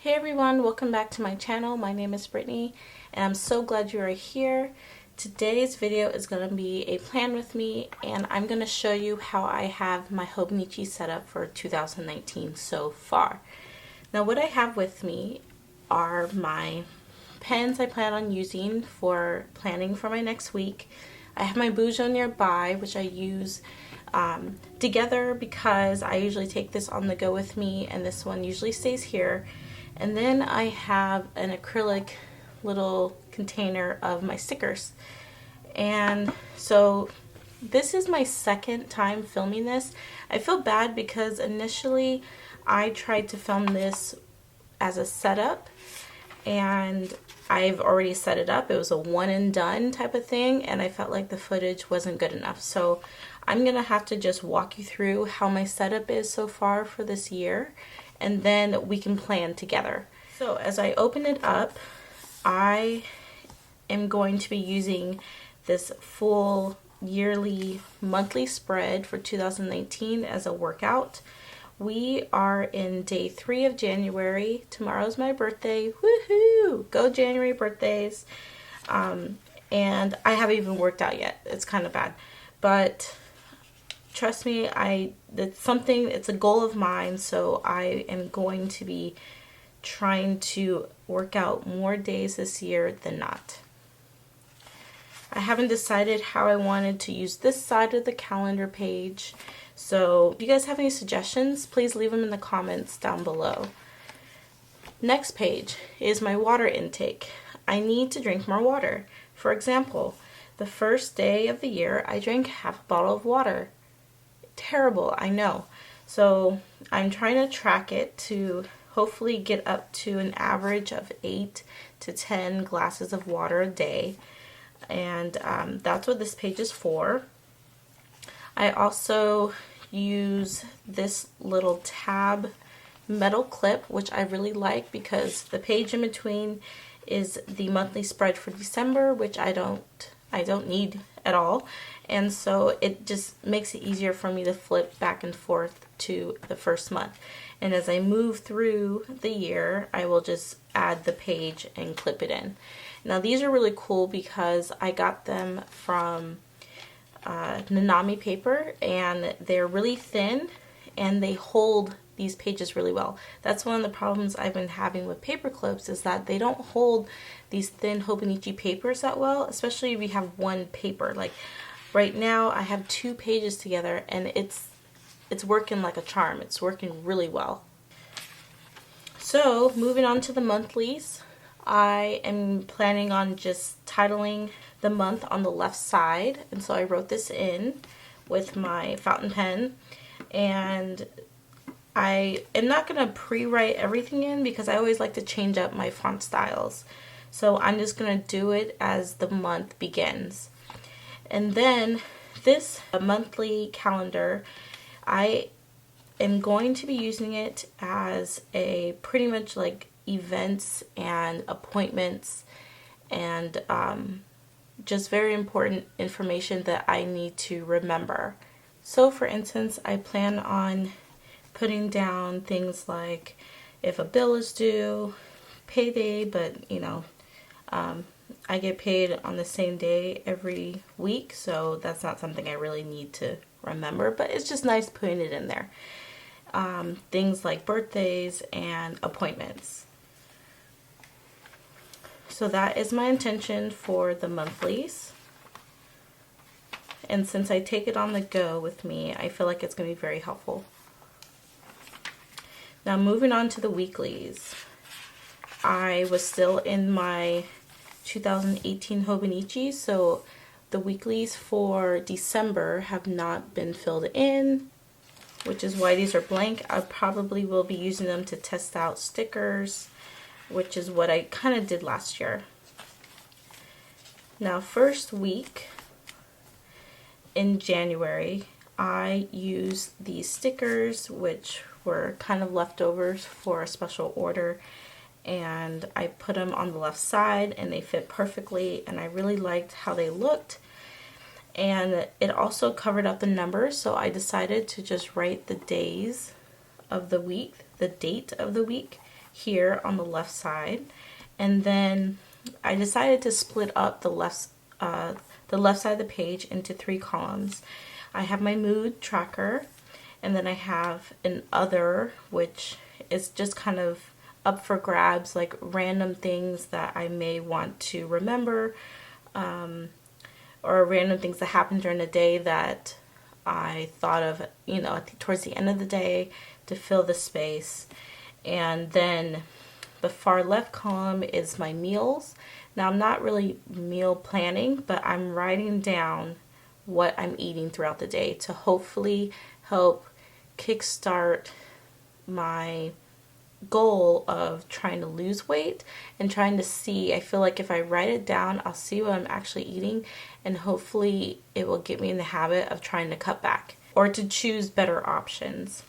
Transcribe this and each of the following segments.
Hey everyone, welcome back to my channel. My name is Brittany and I'm so glad you are here. Today's video is going to be a plan with me and I'm going to show you how I have my Hobonichi set up for 2019 so far. Now what I have with me are my pens I plan on using for planning for my next week. I have my Bujo nearby, which I use together because I usually take this on the go with me and this one usually stays here. And then I have an acrylic little container of my stickers. And so this is my second time filming this. I feel bad because initially I tried to film this as a setup and I've already set it up. It was a one and done type of thing and I felt like the footage wasn't good enough. So I'm gonna have to just walk you through how my setup is so far for this year and then we can plan together. So as I open it up, I am going to be using this full yearly monthly spread for 2019 as a workout. We are in day 3 of January. Tomorrow's my birthday. Woohoo! Go January birthdays. And I haven't even worked out yet. It's kind of bad. But trust me, it's a goal of mine, so I am going to be trying to work out more days this year than not. I haven't decided how I wanted to use this side of the calendar page, so if you guys have any suggestions, please leave them in the comments down below. Next page is my water intake. I need to drink more water. For example, the first day of the year, I drank half a bottle of water. Terrible, I know. So I'm trying to track it to hopefully get up to an average of 8 to 10 glasses of water a day. And that's what this page is for. I also use this little tab metal clip, which I really like because the page in between is the monthly spread for December, which I don't need at all, and so it just makes it easier for me to flip back and forth to the first month. And as I move through the year, I will just add the page and clip it in. Now these are really cool because I got them from Nanami paper and they're really thin and they hold these pages really well. That's one of the problems I've been having with paper clips, is that they don't hold these thin Hobonichi papers that well, especially if you have one paper. Like right now I have 2 pages together and it's working like a charm. It's working really well. So moving on to the monthlies, I am planning on just titling the month on the left side, and so I wrote this in with my fountain pen, and I am not going to pre-write everything in because I always like to change up my font styles. So I'm just going to do it as the month begins. And then this monthly calendar, I am going to be using it as a pretty much like events and appointments and just very important information that I need to remember. So for instance, I plan on putting down things like if a bill is due, payday, but you know, I get paid on the same day every week, so that's not something I really need to remember, but it's just nice putting it in there. Things like birthdays and appointments. So that is my intention for the monthlies. And since I take it on the go with me, I feel like it's going to be very helpful. Now moving on to the weeklies. I was still in my 2018 Hobonichi, so the weeklies for December have not been filled in, which is why these are blank. I probably will be using them to test out stickers, which is what I kind of did last year. Now first week in January, I used these stickers, which were kind of leftovers for a special order, and I put them on the left side and they fit perfectly, and I really liked how they looked, and it also covered up the numbers, so I decided to just write the days of the week, the date of the week, here on the left side. And then I decided to split up the left side of the page into 3 columns. I have my mood tracker, and then I have an other, which is just kind of up for grabs, like random things that I may want to remember, or random things that happened during the day that I thought of, you know, towards the end of the day to fill the space. And then the far left column is my meals. Now, I'm not really meal planning, but I'm writing down what I'm eating throughout the day to hopefully help kickstart my goal of trying to lose weight and trying to see. I feel like if I write it down, I'll see what I'm actually eating, and hopefully it will get me in the habit of trying to cut back or to choose better options.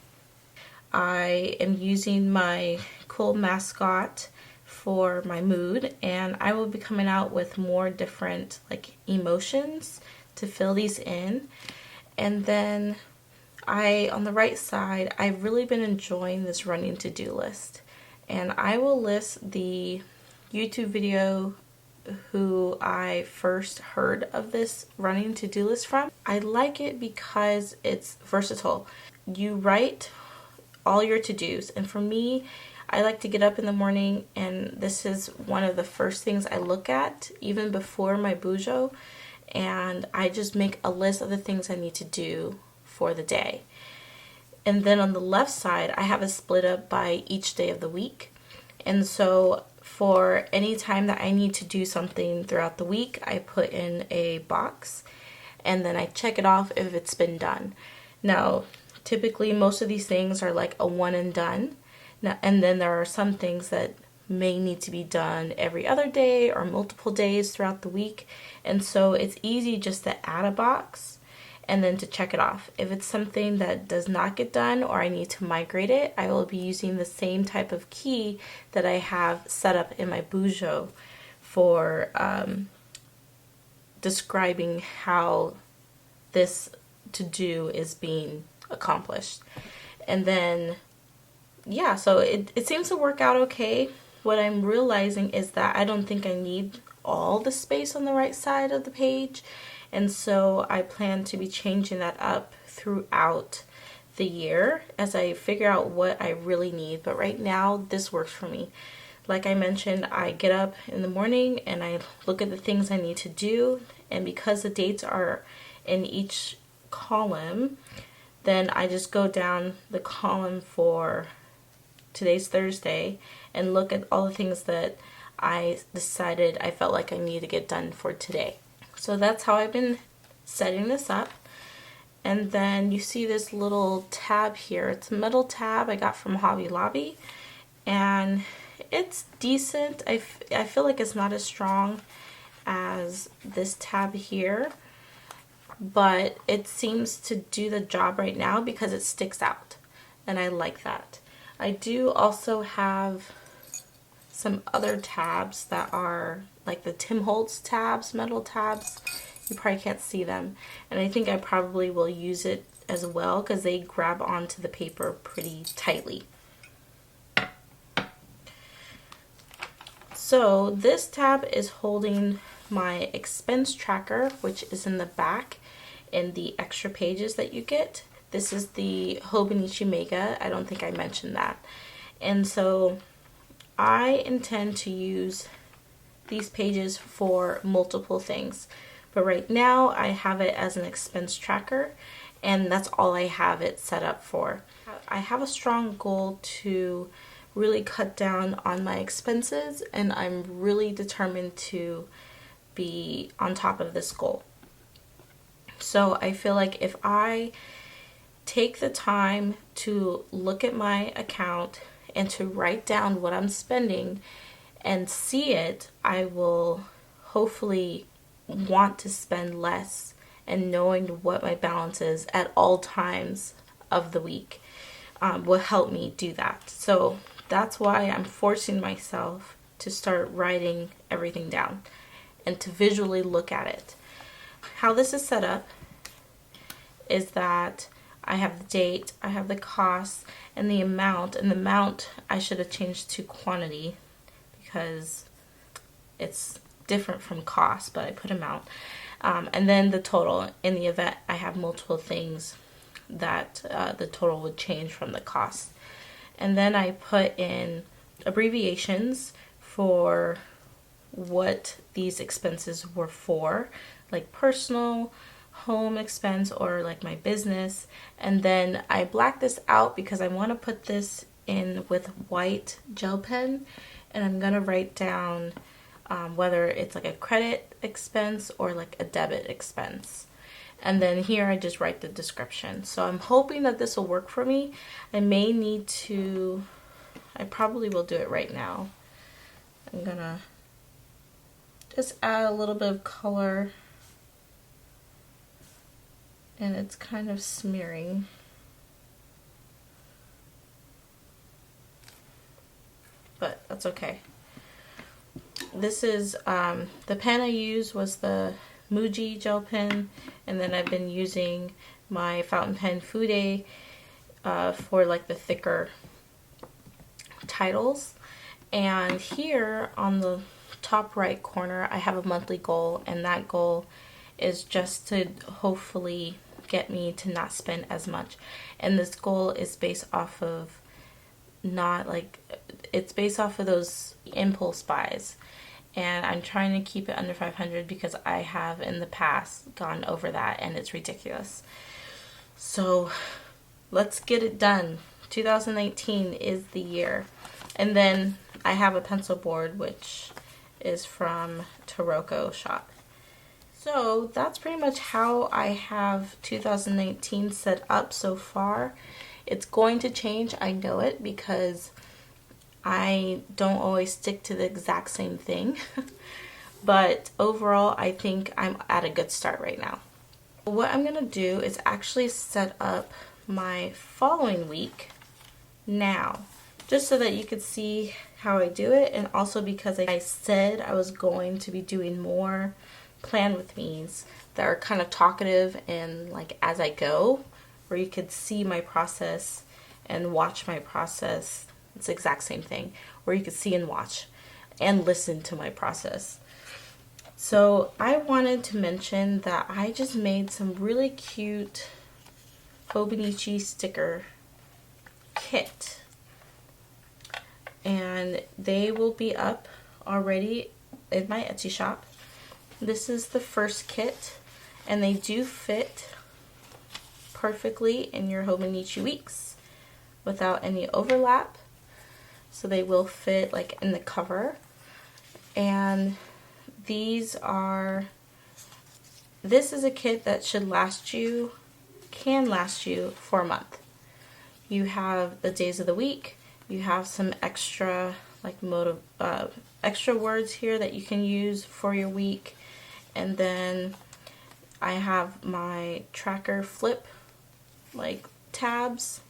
I am using my cool mascot for my mood, and I will be coming out with more different like emotions to fill these in. And then on the right side, I've really been enjoying this running to-do list, and I will list the YouTube video who I first heard of this running to-do list from. I like it because it's versatile. You write all your to-dos, and for me, I like to get up in the morning, and this is one of the first things I look at even before my Bujo, and I just make a list of the things I need to do for the day. And then on the left side, I have it split up by each day of the week. And so for any time that I need to do something throughout the week, I put in a box and then I check it off if it's been done. Now, typically most of these things are like a one and done. Now, and then there are some things that may need to be done every other day or multiple days throughout the week. And so it's easy just to add a box and then to check it off. If it's something that does not get done or I need to migrate it, I will be using the same type of key that I have set up in my Bujo for describing how this to-do is being accomplished. And then, yeah, so it seems to work out okay. What I'm realizing is that I don't think I need all the space on the right side of the page. And so I plan to be changing that up throughout the year as I figure out what I really need. But right now, this works for me. Like I mentioned, I get up in the morning and I look at the things I need to do. And because the dates are in each column, then I just go down the column for today's Thursday and look at all the things that I decided I felt like I need to get done for today. So that's how I've been setting this up. And then you see this little tab here. It's a metal tab I got from Hobby Lobby, and it's decent. I feel like it's not as strong as this tab here, but it seems to do the job right now because it sticks out, and I like that. I do also have some other tabs that are like the Tim Holtz tabs, metal tabs. You probably can't see them, and I think I probably will use it as well because they grab onto the paper pretty tightly. So this tab is holding my expense tracker, which is in the back in the extra pages that you get. This is the Hobonichi Mega. I don't think I mentioned that. And so I intend to use these pages for multiple things. But right now I have it as an expense tracker, and that's all I have it set up for. I have a strong goal to really cut down on my expenses, and I'm really determined to be on top of this goal. So I feel like if I take the time to look at my account and to write down what I'm spending and see it, I will hopefully want to spend less, and knowing what my balance is at all times of the week will help me do that. So that's why I'm forcing myself to start writing everything down and to visually look at it. How this is set up is that I have the date, I have the cost, and the amount. And the amount I should have changed to quantity because it's different from cost, but I put amount. And then the total. In the event I have multiple things, that the total would change from the cost. And then I put in abbreviations for what these expenses were for, like personal, home expense, or like my business. And then I blacked this out because I want to put this in with white gel pen, and I'm gonna write down whether it's like a credit expense or like a debit expense. And then here I just write the description. So I'm hoping that this will work for me. I may need to, I probably will do it right now. I'm gonna just add a little bit of color, and it's kind of smearing. But that's okay. This is, the pen I used was the Muji gel pen, and then I've been using my fountain pen Fude for like the thicker titles. And here on the top right corner I have a monthly goal, and that goal is just to hopefully get me to not spend as much. And this goal is based off of it's based off of those impulse buys. And I'm trying to keep it under 500 because I have in the past gone over that and it's ridiculous. So let's get it done. 2019 is the year. And then I have a pencil board, which is from Taroko shop. So that's pretty much how I have 2019 set up so far. It's going to change, I know it, because I don't always stick to the exact same thing. But overall, I think I'm at a good start right now. What I'm going to do is actually set up my following week now, just so that you could see how I do it, and also because I said I was going to be doing more plan with me's that are kind of talkative and like as I go, where you could see my process and watch my process. It's the exact same thing, where you could see and watch and listen to my process. So I wanted to mention that I just made some really cute Hobonichi sticker kit, and they will be up already in my Etsy shop. This is the first kit, and they do fit perfectly in your Hobonichi weeks without any overlap. So they will fit like in the cover. And this is a kit that should can last you for a month. You have the days of the week, you have some extra like extra words here that you can use for your week, and then I have my tracker flip like tabs.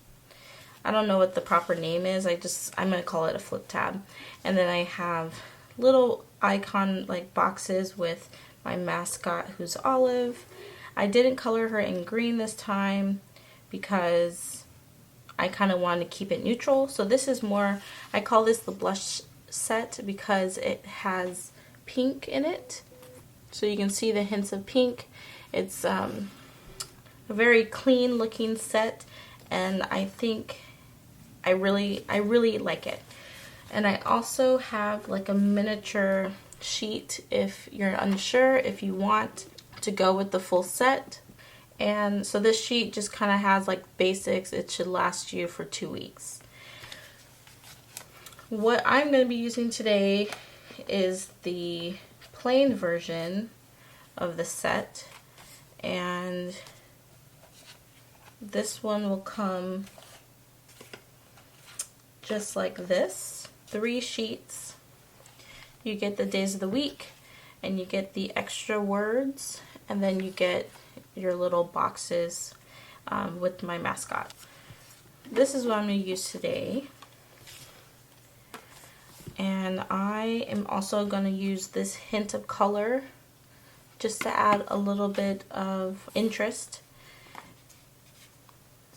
I don't know what the proper name is. I'm going to call it a flip tab. And then I have little icon like boxes with my mascot, who's Olive. I didn't color her in green this time because I kind of wanted to keep it neutral. So this is more, I call this the blush set because it has pink in it. So you can see the hints of pink. It's a very clean looking set, and I think I really like it. And I also have like a miniature sheet if you're unsure if you want to go with the full set. And so this sheet just kind of has like basics. It should last you for 2 weeks. What I'm going to be using today is the plain version of the set, and this one will come just like this, 3 sheets. You get the days of the week, and you get the extra words, and then you get your little boxes with my mascot. This is what I'm going to use today. And I am also going to use this hint of color just to add a little bit of interest.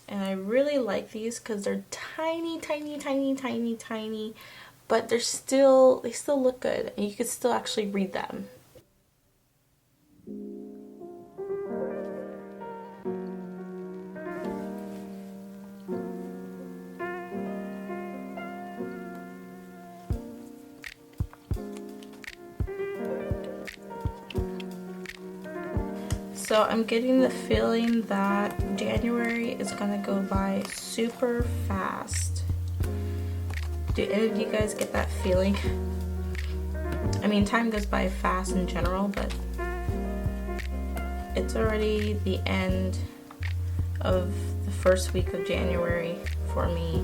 And I really like these because they're tiny, tiny, tiny, tiny, tiny, but they still look good and you can still actually read them. So I'm getting the feeling that January is gonna go by super fast. Do any of you guys get that feeling? I mean, time goes by fast in general, but it's already the end of the first week of January for me,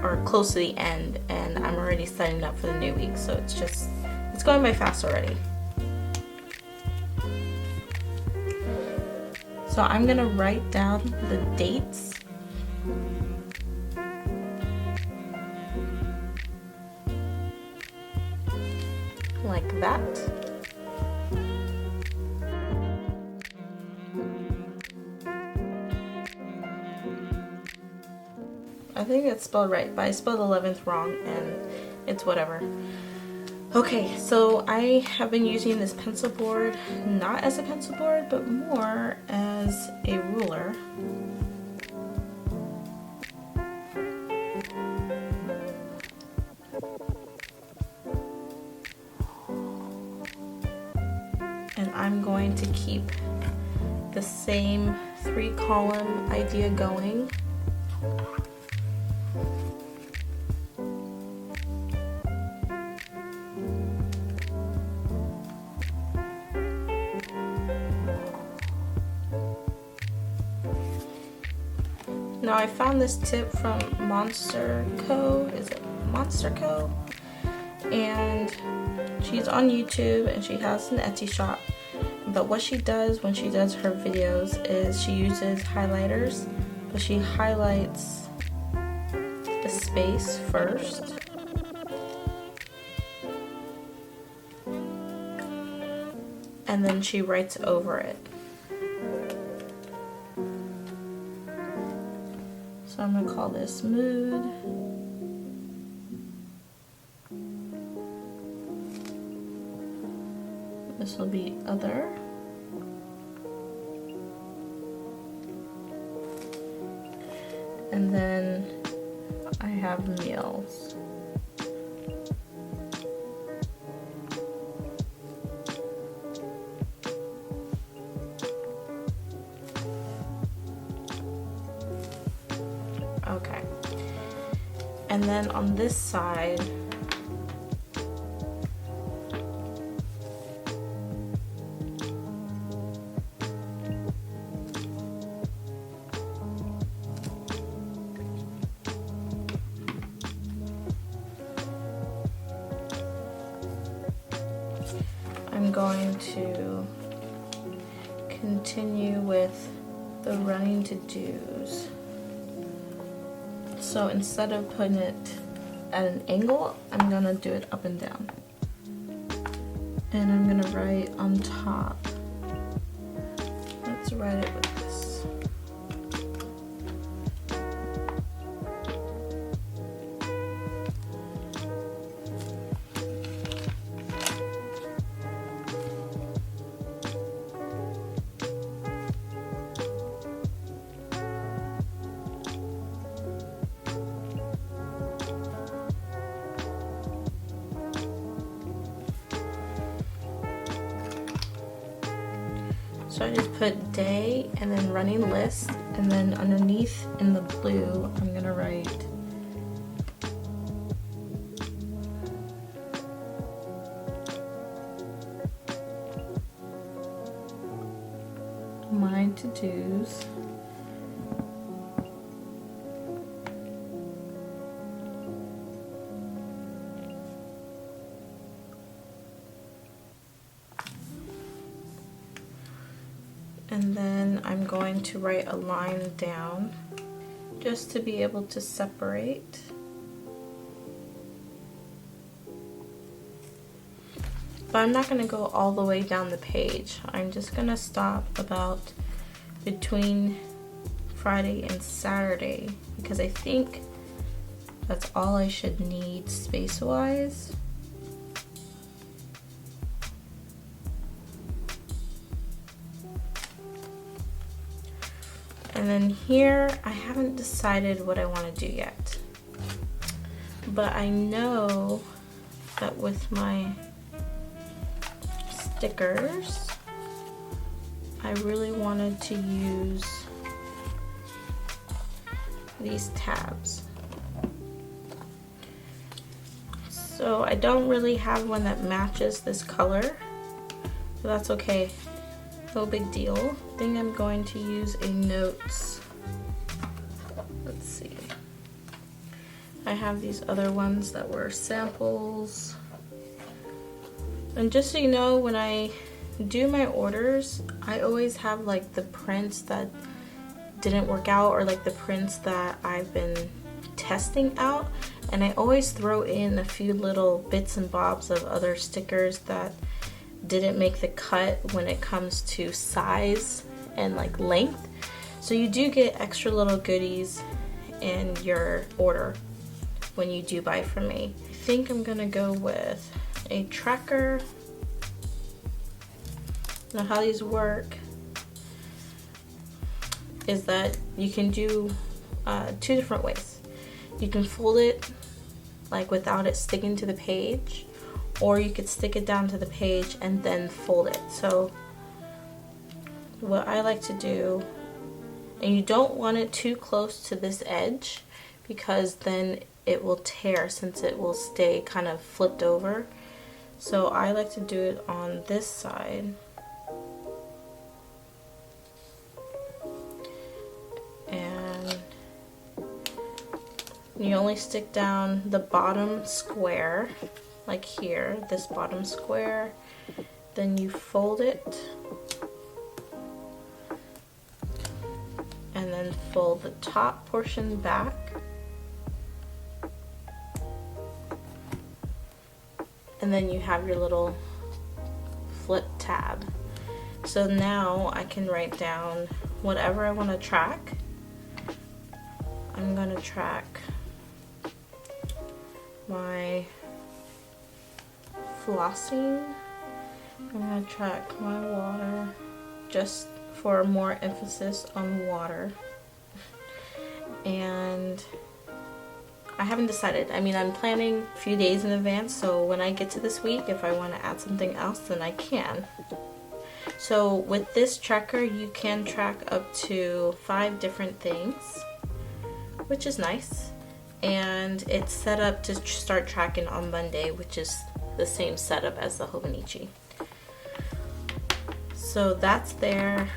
or close to the end, and I'm already setting up for the new week, so it's going by fast already. So I'm gonna write down the dates like that. I think it's spelled right, but I spelled 11th wrong and it's whatever. Okay, so I have been using this pencil board, not as a pencil board, but more as a ruler. And I'm going to keep the same 3-column idea going. Now I found this tip from Monsterco, is it Monsterco? And she's on YouTube and she has an Etsy shop. But what she does when she does her videos is she uses highlighters, but she highlights the space first. And then she writes over it. So I'm going to call this mood. This will be other. And then I have meals. Okay. And then on this side, I'm going to continue with the running to-dos. So instead of putting it at an angle, I'm gonna do it up and down. And I'm gonna write on top. Let's write it with this. So I just put day and then running list, and then underneath in the blue I'm gonna write my to-dos. And then I'm going to write a line down just to be able to separate. But I'm not going to go all the way down the page. I'm just going to stop about between Friday, and Saturday because I think that's all I should need space-wise. And then here, I haven't decided what I want to do yet. But I know that with my stickers, I really wanted to use these tabs. So I don't really have one that matches this color, so that's okay. No big deal. I think I'm going to use a notes. Let's see. I have these other ones that were samples. And just so you know, when I do my orders, I always have like the prints that didn't work out or like the prints that I've been testing out, and I always throw in a few little bits and bobs of other stickers that didn't make the cut when it comes to size and like length. So you do get extra little goodies in your order when you do buy from me. I think I'm gonna go with a tracker. Now how these work is that you can do two different ways. You can fold it like without it sticking to the page, or you could stick it down to the page and then fold it. So what I like to do, and you don't want it too close to this edge because then it will tear since it will stay kind of flipped over. So I like to do it on this side. And you only stick down the bottom square, like here, this bottom square, then you fold it, and then fold the top portion back, and then you have your little flip tab. So now I can write down whatever I want to track. I'm going to track my flossing. I'm going to track my water, just for more emphasis on water. And I haven't decided. I mean, I'm planning a few days in advance, so when I get to this week, if I want to add something else, then I can. So with this tracker, you can track up to 5 different things, which is nice. And it's set up to start tracking on Monday, which is the same setup as the Hobonichi. So that's there.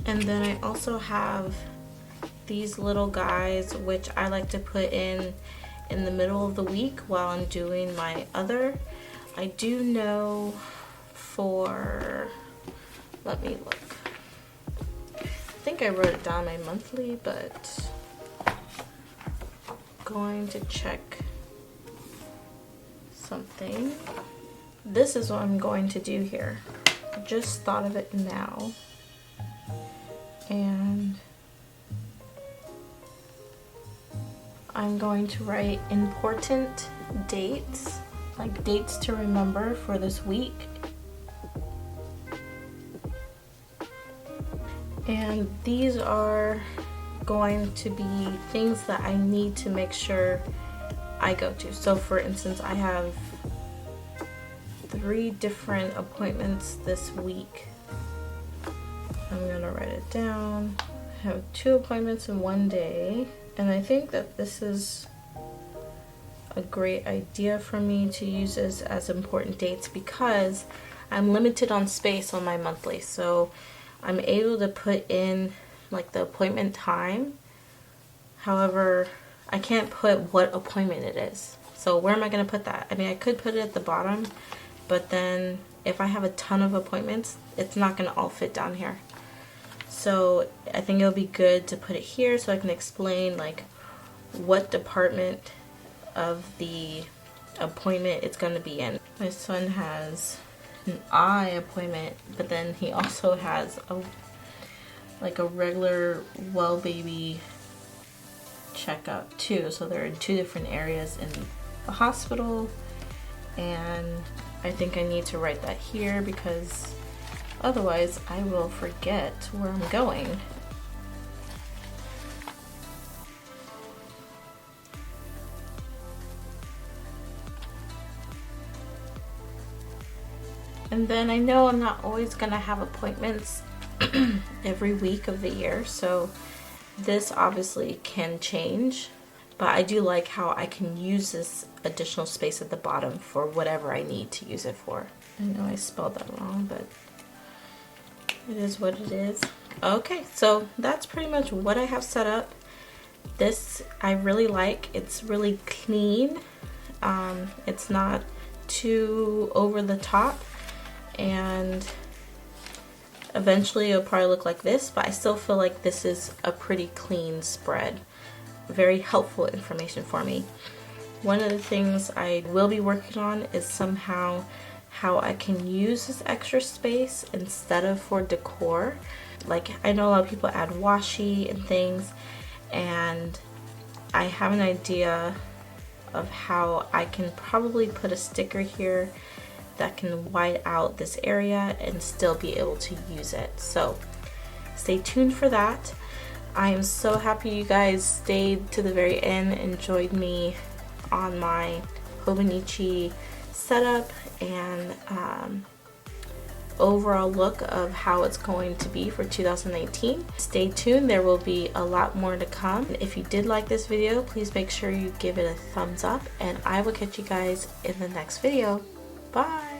And then I also have these little guys, which I like to put in the middle of the week while I'm doing my other. I do know for, let me look. I think I wrote it down my monthly, but going to check something. This is what I'm going to do here. I just thought of it now. And I'm going to write important dates, like dates to remember for this week. And these are going to be things that I need to make sure I go to. So for instance, I have 3 different appointments this week. I'm gonna write it down. I have 2 appointments in one day, and I think that this is a great idea for me to use this as important dates because I'm limited on space on my monthly. So I'm able to put in like the appointment time. However, I can't put what appointment it is. So where am I going to put that? I mean, I could put it at the bottom, but then if I have a ton of appointments, it's not going to all fit down here. So I think it'll be good to put it here so I can explain like what department of the appointment it's going to be in. My son has an eye appointment, but then he also has like a regular well baby checkup too. So they're in 2 different areas in the hospital, and I think I need to write that here because otherwise I will forget where I'm going. And then I know I'm not always gonna have appointments every week of the year, so this obviously can change, but I do like how I can use this additional space at the bottom for whatever I need to use it for. I know I spelled that wrong, but it is what it is. Okay, so that's pretty much what I have set up. This I really like. It's really clean. It's not too over the top, and eventually it'll probably look like this, but I still feel like this is a pretty clean spread. Very helpful information for me. One of the things I will be working on is somehow how I can use this extra space instead of for decor. Like, I know a lot of people add washi and things, and I have an idea of how I can probably put a sticker here that can white out this area and still be able to use it. So stay tuned for that. I am so happy you guys stayed to the very end, enjoyed me on my Hobonichi setup and overall look of how it's going to be for 2018. Stay tuned, there will be a lot more to come. If you did like this video, please make sure you give it a thumbs up, and I will catch you guys in the next video. Bye!